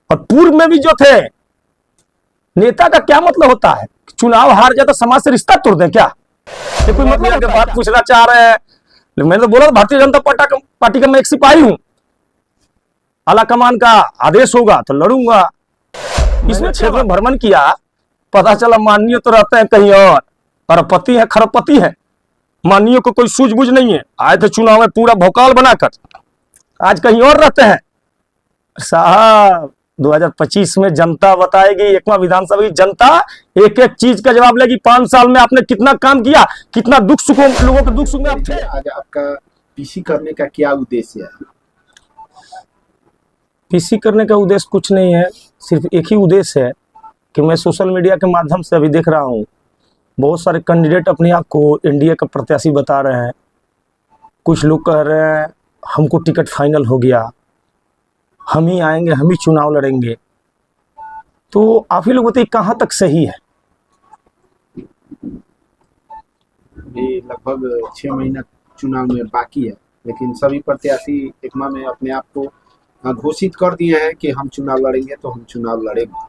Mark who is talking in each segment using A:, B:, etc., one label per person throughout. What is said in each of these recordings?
A: और पूर्व में भी जो थे, नेता का क्या मतलब होता है? चुनाव हार जाए तो समाज से रिश्ता तोड़ दें क्या? ये कोई मतलब की बात पूछना चाह रहे हैं? मैंने तो बोला भारतीय जनता पार्टी का मैं एक सिपाही हूं, आला कमान का आदेश होगा तो लड़ूंगा। इसमें क्षेत्र में भ्रमण किया, पता चला माननीय तो रहते हैं कहीं और, अरबपति है, खरबपति है, माननीय को कोई सूझबूझ नहीं है। आए थे चुनाव में पूरा भौकाल बनाकर, आज कहीं और रहते हैं। साहब 2025 में जनता बताएगी, एकमा विधानसभा की जनता एक एक चीज का जवाब लेगी। 5 साल में आपने कितना काम किया, कितना दुख सुख लोगों के दुख सुख में आप थे।
B: आज आपका पीसी करने का क्या उद्देश्य है?
A: पीसी करने का उद्देश्य कुछ नहीं है, सिर्फ एक ही उद्देश्य है कि मैं सोशल मीडिया के माध्यम से अभी देख रहा हूँ बहुत सारे कैंडिडेट अपने आप को एनडीए का प्रत्याशी बता रहे हैं। कुछ लोग कह रहे हैं हमको टिकट फाइनल हो गया, हम ही आएंगे, हम ही चुनाव लड़ेंगे। तो आप ही लोग बताइए कहाँ तक सही है?
B: ये लगभग 6 महीना चुनाव में बाकी है, लेकिन सभी प्रत्याशी एकमा में अपने आप को घोषित कर दिए हैं कि हम चुनाव लड़ेंगे तो हम चुनाव लड़ेंगे।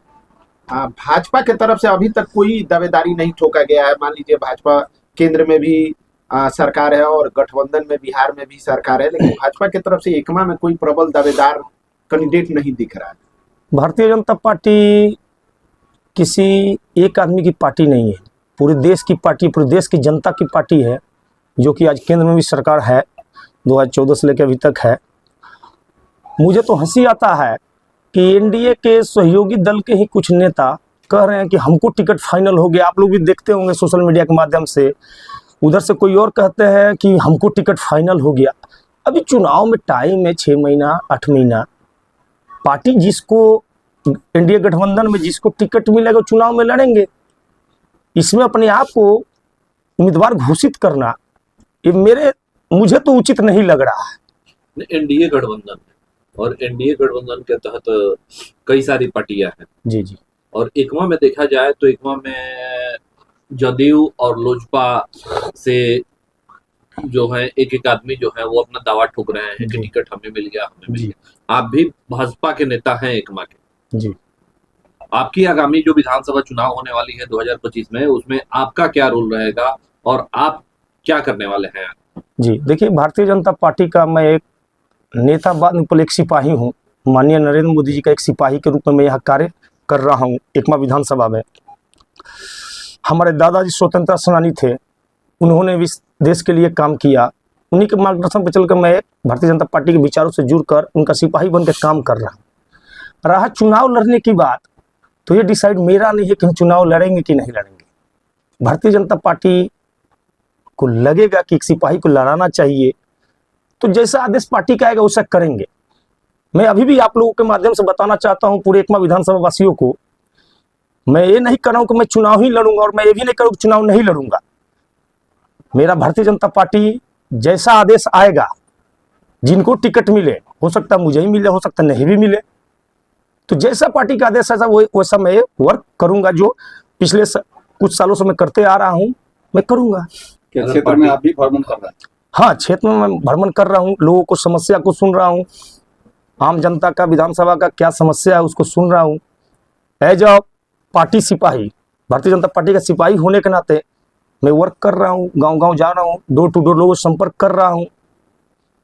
B: भाजपा के तरफ से अभी तक कोई दावेदारी नहीं ठोका गया है। मान लीजिए भाजपा केंद्र में भी सरकार है और गठबंधन में बिहार में भी सरकार है, लेकिन भाजपा की तरफ से एकमा में कोई प्रबल दावेदार कैंडिडेट नहीं दिख रहा है।
A: भारतीय जनता पार्टी किसी एक आदमी की पार्टी नहीं है, पूरे देश की पार्टी, पूरे देश की जनता की पार्टी है, जो कि आज केंद्र में भी सरकार है, 2014 से लेकर अभी तक है। मुझे तो हंसी आता है कि एनडीए के सहयोगी दल के ही कुछ नेता कह रहे हैं कि हमको टिकट फाइनल हो गया। आप लोग भी देखते होंगे सोशल मीडिया के माध्यम से, उधर से कोई और कहते हैं कि हमको टिकट फाइनल हो गया। अभी चुनाव में टाइम है 6 महीना 8 महीना। पार्टी जिसको एनडीए गठबंधन में जिसको टिकट मिलेगा चुनाव में लड़ेंगे। इसमें अपने आप को उम्मीदवार घोषित करना ये मुझे तो उचित नहीं लग रहा है।
C: एनडीए गठबंधन और एनडीए गठबंधन के तहत कई सारी पार्टियां हैं।
A: जी जी।
C: और एकमा में देखा जाए तो एकमा में जदयू और लोजपा से जो है एक एक आदमी जो है वो अपना दावा ठोक रहे हैं कि टिकट हमें मिल गया, हमें मिल गया। आप भी भाजपा के नेता हैं एकमा के
A: जी।
C: आपकी आगामी जो विधानसभा चुनाव होने वाली है 2025 में, उसमें आपका क्या रोल रहेगा और आप क्या करने वाले हैं?
A: जी देखिए, भारतीय जनता पार्टी का मैं एक नेता बाद एक सिपाही हूँ। माननीय नरेंद्र मोदी जी का एक सिपाही के रूप में मैं यहाँ कार्य कर रहा हूँ एकमा विधानसभा में। हमारे दादाजी स्वतंत्रता सेनानी थे, उन्होंने भी देश के लिए काम किया। उन्हीं के मार्गदर्शन पर चलकर मैं भारतीय जनता पार्टी के विचारों से जुड़कर उनका सिपाही बनकर काम कर रहा हूँ। रहा चुनाव लड़ने की बात, तो ये डिसाइड मेरा नहीं है कि हम चुनाव लड़ेंगे कि नहीं लड़ेंगे। भारतीय जनता पार्टी को लगेगा कि एक सिपाही को लड़ाना चाहिए, तो जैसा आदेश पार्टी का आएगा वैसा करेंगे। मैं अभी भी आप लोगों के माध्यम से बताना चाहता हूं पूरे एकमा विधानसभा वासियों को, मैं ये नहीं कर रहा हूं कि मैं चुनाव ही लड़ूंगा और मैं ये भी नहीं करूँ चुनाव नहीं लड़ूंगा। मेरा भारतीय जनता पार्टी जैसा आदेश आएगा, जिनको टिकट मिले, हो सकता है मुझे ही मिले, हो सकता नहीं भी मिले, तो जैसा पार्टी का आदेश ऐसा वैसा मैं वर्क करूंगा। जो पिछले कुछ सालों से मैं करते आ रहा हूं, मैं करूंगा।
D: क्षेत्र में आप भी भ्रमण कर रहे हैं?
A: हाँ, क्षेत्र में मैं भ्रमण कर रहा हूँ, लोगों को समस्या को सुन रहा हूँ, आम जनता का विधानसभा का क्या समस्या है उसको सुन रहा हूँ। एज अ पार्टी सिपाही, भारतीय जनता पार्टी का सिपाही होने के नाते मैं वर्क कर रहा हूँ, गांव-गांव जा रहा हूँ, डोर टू डोर लोगों से संपर्क कर रहा हूँ।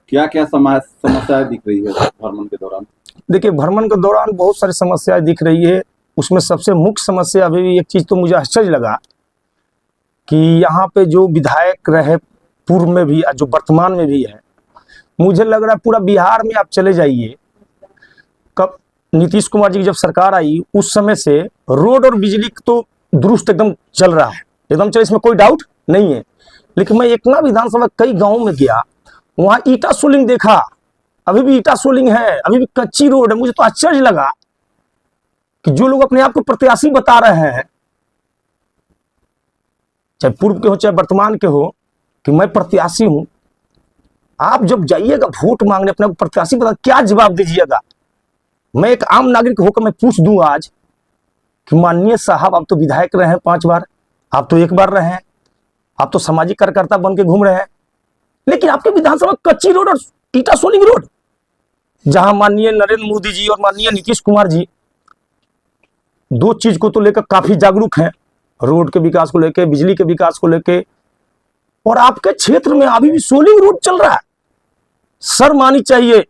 D: क्या क्या समस्याएं दिख रही है भ्रमण के दौरान?
A: देखिए, भ्रमण के दौरान बहुत सारी समस्याएं दिख रही है। उसमें सबसे मुख्य समस्या अभी भी एक चीज़ तो मुझे आश्चर्य लगा कि यहाँ पे जो विधायक रहे पूर्व में भी, जो वर्तमान में भी है, मुझे लग रहा है पूरा बिहार में आप चले जाइए, कब नीतीश कुमार जी की जब सरकार आई उस समय से रोड और बिजली तो दुरुस्त एकदम चल रहा है, एकदम चल, इसमें कोई डाउट नहीं है। लेकिन मैं एकमा विधानसभा कई गाँव में गया, वहाँ ईटा सोलिंग देखा, अभी भी ईटा सोलिंग है, अभी भी कच्ची रोड है। मुझे तो आश्चर्य लगा कि जो लोग अपने आप को प्रत्याशी बता रहे हैं, चाहे पूर्व के हो चाहे वर्तमान के हो, कि मैं प्रत्याशी हूं, आप जब जाइएगा वोट मांगने अपने प्रत्याशी बता, क्या जवाब दीजिएगा? मैं एक आम नागरिक होकर मैं पूछ दूं आज कि माननीय साहब, आप तो विधायक रहे हैं 5 बार, आप तो 1 बार रहे हैं, आप तो सामाजिक कार्यकर्ता बन के घूम रहे हैं, लेकिन आपके विधानसभा कच्ची रोड और ईटा सोलिंग रोड, जहां माननीय नरेंद्र मोदी जी और माननीय नीतीश कुमार जी दो चीज को तो लेकर काफी जागरूक हैं, रोड के विकास को लेकर, बिजली के विकास को लेकर। और आपके क्षेत्र में अभी भी सोलिंग रोड चल रहा है। शर्म आनी चाहिए।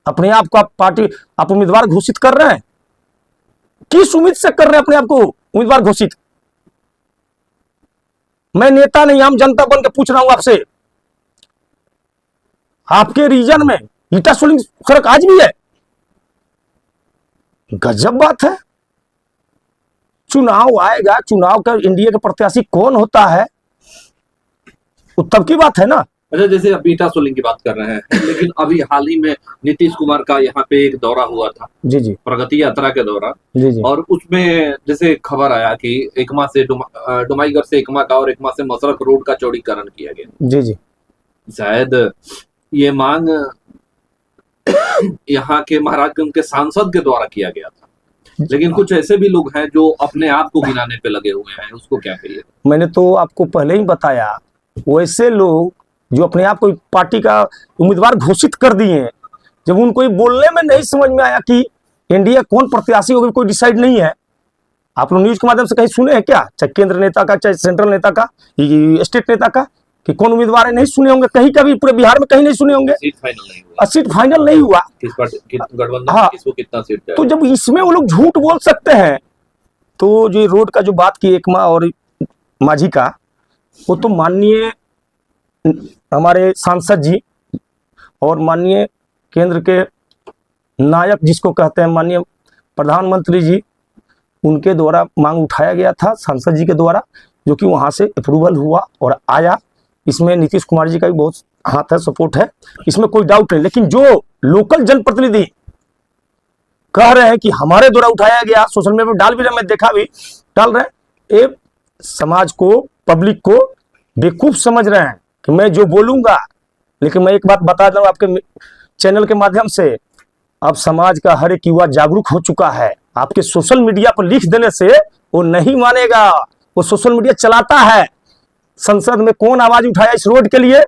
A: अपने आप को आप पार्टी, आप उम्मीदवार घोषित कर रहे हैं, किस उम्मीद से कर रहे हैं अपने आप को उम्मीदवार घोषित? मैं नेता नहीं, आम जनता बन के पूछ रहा हूं आपसे। आपके रीजन में ईटा सोलिंग सड़क आज भी है। गजब बात है। चुनाव आएगा, चुनाव का एनडीए का प्रत्याशी कौन होता है वो तब की बात है ना।
C: अच्छा, जैसे अब ईटा सोलिंग की बात कर रहे हैं, लेकिन अभी हाल ही में नीतीश कुमार का यहाँ पे एक दौरा हुआ था,
A: जी जी,
C: प्रगति यात्रा के दौरान,
A: जी जी,
C: और उसमें जैसे खबर आया कि एकमा से डुमाईगढ़ से एकमा का और एकमा से मसरख रोड का चौड़ीकरण किया गया।
A: जी जी,
C: शायद ये मांग यहाँ के महाराजगंज के सांसद के द्वारा किया गया था, लेकिन कुछ ऐसे भी लोग हैं जो अपने आप को गिनाने पे लगे हुए हैं, उसको क्या कहिए?
A: मैंने तो आपको पहले ही बताया, वैसे लोग जो अपने आप को पार्टी का उम्मीदवार घोषित कर दिए हैं, जब उनको ये बोलने में नहीं समझ में आया कि एनडीए कौन प्रत्याशी होगा, कोई डिसाइड नहीं है। आप लोग न्यूज के माध्यम से कहीं सुने हैं क्या, चाहे केंद्र नेता का, चाहे सेंट्रल नेता का, स्टेट नेता का, कि कौन उम्मीदवार है? नहीं सुने होंगे कहीं का भी, पूरे बिहार में कहीं नहीं सुने होंगे।
C: सीट फाइनल नहीं हुआ।
A: सीट फाइनल नहीं हुआ।
C: किस पार्टी गठबंधन
A: हाँ।
C: किसको कितना सीट
A: तो जब इसमें वो लोग झूठ बोल सकते हैं, तो जो रोड का जो बात की एकमा और माझी का, वो तो माननीय हमारे सांसद जी और माननीय केंद्र के नायक जिसको कहते हैं माननीय प्रधानमंत्री जी, उनके द्वारा मांग उठाया गया था, सांसद जी के द्वारा, जो कि वहां से अप्रूवल हुआ और आया। इसमें नीतीश कुमार जी का भी बहुत हाथ है, सपोर्ट है, इसमें कोई डाउट नहीं। लेकिन जो लोकल जनप्रतिनिधि कह रहे हैं कि हमारे द्वारा उठाया गया, सोशल मीडिया पर डाल भी रहे, मैं देखा भी डाल रहे हैं, ये समाज को, पब्लिक को बेवकूफ समझ रहे हैं कि मैं जो बोलूंगा। लेकिन मैं एक बात बता दूं आपके चैनल के माध्यम से, अब समाज का हर एक युवा जागरूक हो चुका है। आपके सोशल मीडिया पर लिख देने से वो नहीं मानेगा, वो सोशल मीडिया चलाता है। संसद में कौन आवाज उठाया इस रोड के लिए,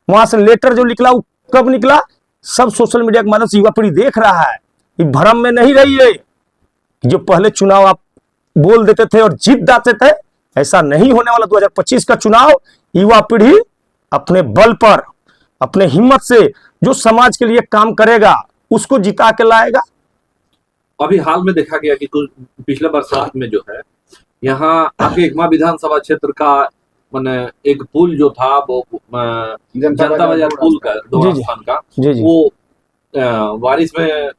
A: वहां से लेटर जो निकला वो कब निकला, सब सोशल मीडिया के माध्यम से युवा पीढ़ी देख रहा है। ये भ्रम में नहीं रहिए। जो पहले चुनाव आप बोल देते थे और जीत जाते थे, ऐसा नहीं होने वाला। 2025 का चुनाव युवा पीढ़ी अपने बल पर, अपने हिम्मत से जो समाज के लिए काम करेगा उसको जिता के लाएगा।
C: अभी हाल में देखा गया कि कुछ पिछले बरसात में जो है यहाँ आपके एकमा विधानसभा क्षेत्र का माने एक पुल जो था वो जनता बाजार पुल का स्थान का, वो बारिश में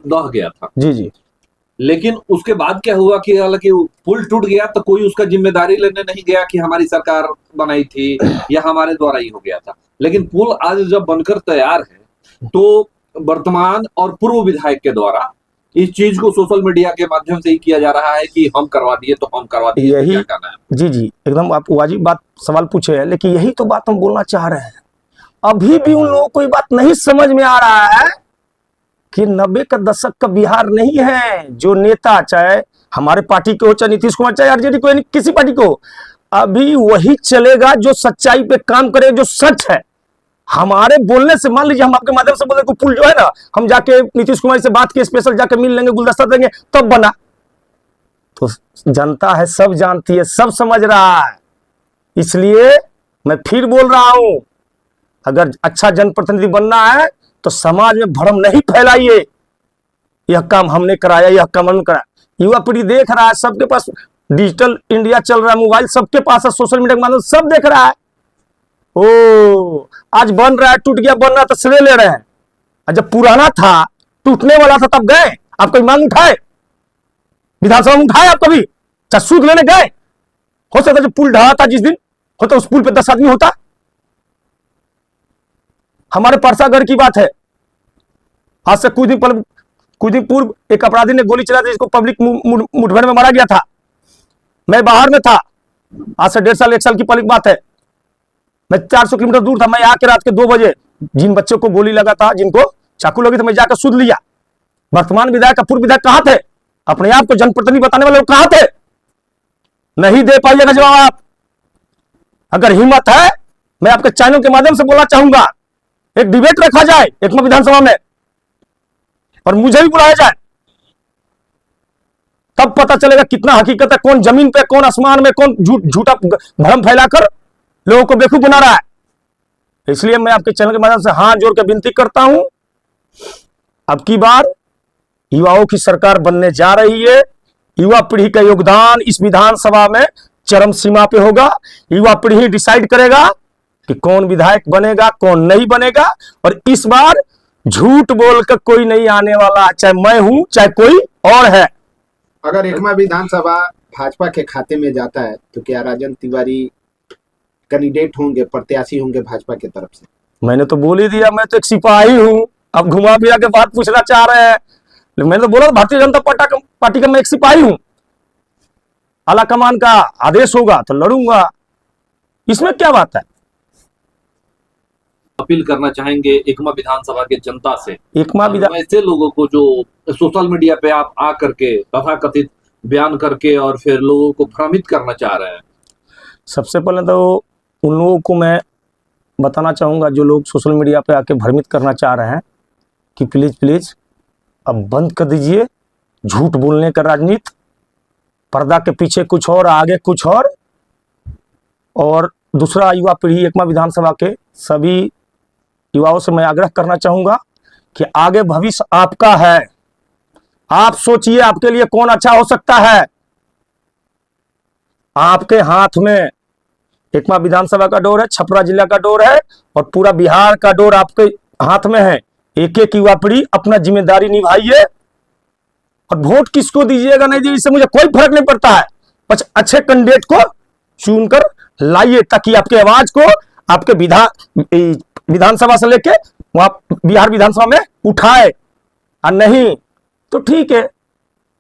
C: दह गया था।
A: जी जी।
C: लेकिन उसके बाद क्या हुआ कि हालांकि पुल टूट गया तो कोई उसका जिम्मेदारी लेने नहीं गया कि हमारी सरकार बनाई थी या हमारे द्वारा ही हो गया था। लेकिन पुल आज जब बनकर तैयार है तो वर्तमान और पूर्व विधायक के द्वारा इस चीज को सोशल मीडिया के माध्यम से ही किया जा रहा है कि हम करवा दिए तो हम करवा दिए।
A: यही
C: क्या कहना है?
A: जी जी, एकदम आप वाजिब बात सवाल पूछे हैं, लेकिन यही तो बात हम बोलना चाह रहे हैं। अभी भी उन लोगों को ये बात नहीं समझ में आ रहा है कि 90 का दशक का बिहार नहीं है। जो नेता, चाहे हमारे पार्टी के हो, चाहे नीतीश कुमार, चाहे आरजेडी को, किसी पार्टी को, अभी वही चलेगा जो सच्चाई पे काम करे, जो सच है। हमारे बोलने से, मान लीजिए हम आपके माध्यम से बोले, पुल जो है ना, हम जाके नीतीश कुमार से बात की, स्पेशल जाके मिल लेंगे, गुलदस्ता देंगे, तब बना। तो जनता है, सब जानती है, सब समझ रहा है। इसलिए मैं फिर बोल रहा हूं, अगर अच्छा जनप्रतिनिधि बनना है तो समाज में भ्रम नहीं फैलाइए। यह काम हमने कराया, यह काम हमने कराया। युवा पीढ़ी देख रहा है, सबके पास डिजिटल इंडिया चल रहा है, मोबाइल सबके पास है, सोशल मीडिया के माध्यम सब देख रहा है। ओ, आज बन रहा है, टूट गया, बन रहा था, श्रेय ले रहे हैं। और जब पुराना था, टूटने वाला था, तब गए आप कोई मांग उठाए, विधानसभा में उठाए आप कभी? चाहे सूद लेने गए? हो सकता जब पुल ढहा था जिस दिन, होता उस पुल पे 10 आदमी होता। हमारे परसागढ़ की बात है, आज से कुछ दिन पूर्व एक अपराधी ने गोली चला दी, जिसको पब्लिक मुठभेड़ में मारा गया था। मैं बाहर में था, आज से 1.5 साल 1 साल की पहले की बात है। मैं 400 किलोमीटर दूर था। मैं आके रात के 2 बजे जिन बच्चों को गोली लगा था, जिनको चाकू लगी थी, मैं जाकर सुध लिया। वर्तमान विधायक का पूर्व विधायक कहां थे? अपने आप को जनप्रतिनिधि बताने वाले लोग कहां थे? नहीं दे पाइएगा जवाब आप। अगर हिम्मत है, मैं आपके चैनल के माध्यम से बोलना चाहूंगा, एक डिबेट रखा जाए एकमा विधानसभा में और मुझे भी बुलाया जाए। तब पता चलेगा कितना हकीकत है, कौन जमीन पे, कौन आसमान में, कौन झूठा भ्रम फैलाकर लोगों को बेवकूफ बना रहा है। इसलिए मैं आपके चैनल के माध्यम से हाथ जोड़ के विनती करता हूं, अब की बार युवाओं की सरकार बनने जा रही है। युवा पीढ़ी का योगदान इस विधानसभा में चरम सीमा पे होगा। युवा पीढ़ी ही डिसाइड करेगा कि कौन विधायक बनेगा, कौन नहीं बनेगा। और इस बार झूठ बोलकर कोई नहीं आने वाला, चाहे मैं हूं चाहे कोई और है।
B: अगर एकमा विधानसभा भाजपा के खाते में जाता है तो क्या राजन तिवारी कैंडिडेट होंगे, प्रत्याशी होंगे भाजपा की तरफ से?
A: मैंने तो बोल ही दिया, मैं तो एक सिपाही हूं। अब घुमा फिरा के बात पूछना चाह रहे हैं, लेकिन मैंने तो बोला भारतीय जनता पार्टी का मैं एक सिपाही हूं। आला कमान का आदेश होगा तो लड़ूंगा, इसमें क्या बात है।
C: अपील करना चाहेंगे एकमा विधानसभा के जनता से,
A: एकमा विधान
C: ऐसे लोगों को जो सोशल मीडिया पे आप आ करके तथाकथित बयान करके और फिर लोगों को भ्रमित करना चाह रहे हैं?
A: सबसे पहले तो उन लोगों को मैं बताना चाहूँगा जो लोग सोशल मीडिया पे आके भ्रमित करना चाह रहे हैं कि प्लीज़ प्लीज़ अब बंद कर दीजिए झूठ बोलने का राजनीति। पर्दा के पीछे कुछ और, आगे कुछ और दूसरा, युवा पीढ़ी एकमा विधानसभा के सभी युवाओं से मैं आग्रह करना चाहूँगा कि आगे भविष्य आपका है। आप सोचिए आपके लिए कौन अच्छा हो सकता है। आपके हाथ में एकमा विधानसभा का डोर है, छपरा जिला का डोर है और पूरा बिहार का डोर आपके हाथ में है। एक एक युवा पीढ़ी अपना जिम्मेदारी निभाइए और वोट किसको दीजिएगा नहीं दीजिए इससे मुझे कोई फर्क नहीं पड़ता है, बस अच्छे कैंडिडेट को चुनकर लाइए ताकि आपके आवाज को आपके विधानसभा से लेके वहां बिहार विधानसभा में उठाए। और नहीं तो ठीक है,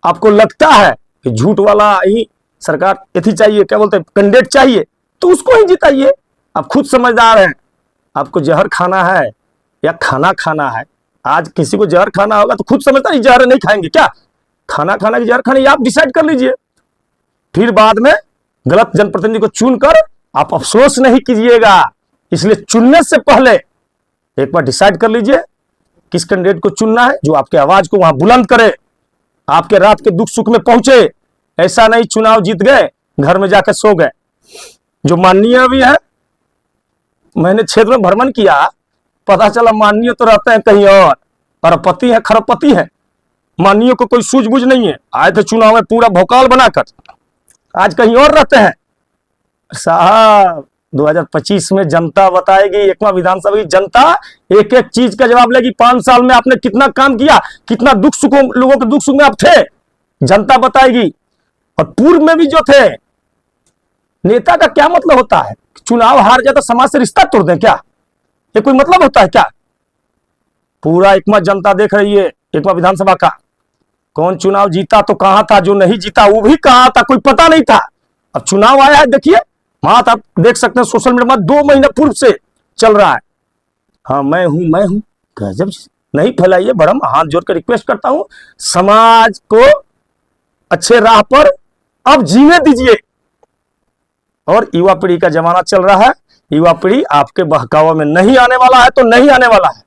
A: आपको लगता है कि झूठ वाला ही सरकार एथी चाहिए, क्या बोलते हैं, कैंडिडेट चाहिए, तो उसको ही जिताइए। आप खुद समझदार हैं, आपको जहर खाना है या खाना खाना है। आज किसी को जहर खाना होगा तो खुद समझता है जहर नहीं खाएंगे, क्या खाना खाना की जहर खाने, आप डिसाइड कर लीजिए। फिर बाद में गलत जनप्रतिनिधि को चुनकर आप अफसोस नहीं कीजिएगा। इसलिए चुनने से पहले एक बार डिसाइड कर लीजिए किस कैंडिडेट को चुनना है जो आपके आवाज को वहां बुलंद करे, आपके रात के दुख सुख में पहुंचे। ऐसा नहीं चुनाव जीत गए घर में जाकर सो गए। जो माननीय भी है, मैंने क्षेत्र में भ्रमण किया, पता चला माननीय तो रहते हैं कहीं और, अरबपति है, खरबपति है। माननीय को कोई सूझबूझ नहीं है। आए थे चुनाव में पूरा भोकाल बनाकर, आज कहीं और रहते हैं। साहब 2025 में जनता बताएगी, एकमा विधानसभा की जनता एक एक चीज का जवाब लेगी। 5 साल में आपने कितना काम किया, कितना दुख सुख, लोगों के दुख सुख में आप थे, जनता बताएगी। और पूर्व में भी जो थे, नेता का क्या मतलब होता है? चुनाव हार जाए तो समाज से रिश्ता तोड़ दें क्या? ये कोई मतलब होता है क्या? पूरा एकमा जनता देख रही है एकमा विधानसभा का। कौन चुनाव जीता तो कहां था, जो नहीं जीता वो भी कहां था, कोई पता नहीं था। अब चुनाव आया है, देखिए वहां आप देख सकते हैं सोशल मीडिया में 2 महीने पूर्व से चल रहा है। हाँ मैं हूं गजब नहीं फैलाइए भरम। हाथ जोड़कर रिक्वेस्ट करता हूं, समाज को अच्छे राह पर अब जीने दीजिए। और युवा पीढ़ी का जमाना चल रहा है, युवा पीढ़ी आपके बहकावा में नहीं आने वाला है तो नहीं आने वाला है।